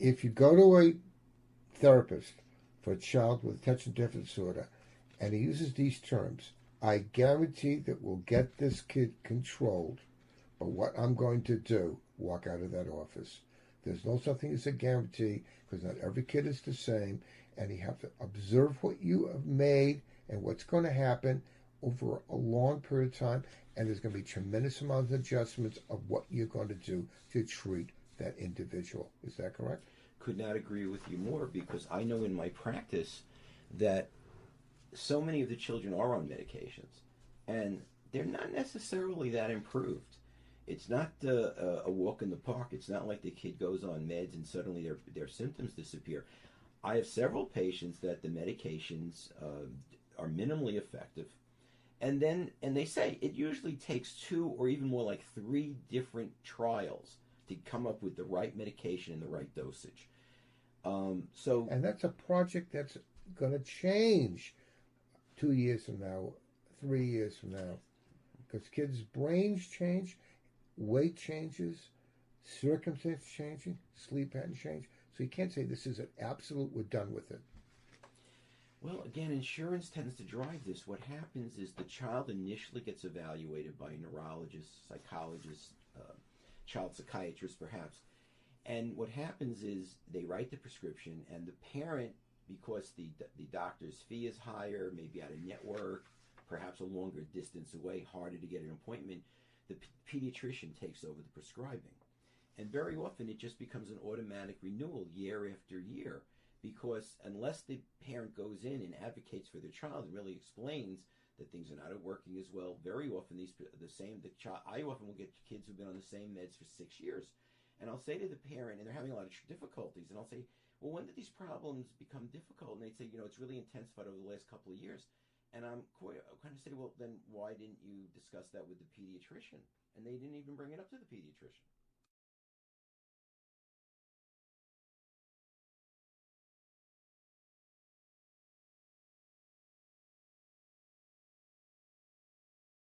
if you go to a therapist for a child with attention deficit disorder and he uses these terms, I guarantee that we'll get this kid controlled. But what I'm going to do, walk out of that office. There's no such thing as a guarantee because not every kid is the same, and you have to observe what you have made and what's going to happen over a long period of time. And there's going to be tremendous amount of adjustments of what you're going to do to treat that individual. Is that correct? Could not agree with you more, because I know in my practice that so many of the children are on medications and they're not necessarily that improved. It's not a walk in the park. It's not like the kid goes on meds and suddenly their symptoms disappear. I have several patients that the medications are minimally effective, and they say it usually takes two or even more like three different trials to come up with the right medication and the right dosage. So And that's a project that's going to change 2 years from now, 3 years from now, because kids' brains change, weight changes, circumstance changing, sleep pattern change. So you can't say this is an absolute, we're done with it. well, again, insurance tends to drive this. What happens is the child initially gets evaluated by a neurologist, psychologist, child psychiatrist, perhaps. And what happens is they write the prescription, and the parent, because the doctor's fee is higher, maybe out of network, perhaps a longer distance away, harder to get an appointment, the pediatrician takes over the prescribing. And very often it just becomes an automatic renewal year after year, because unless the parent goes in and advocates for their child and really explains that things are not working as well, very often the child, I often will get kids who've been on the same meds for 6 years, and I'll say to the parent, and they're having a lot of difficulties, and I'll say, well, when did these problems become difficult? And they'd say, it's really intensified over the last couple of years. And I'm kind of say, well, then why didn't you discuss that with the pediatrician? And they didn't even bring it up to the pediatrician.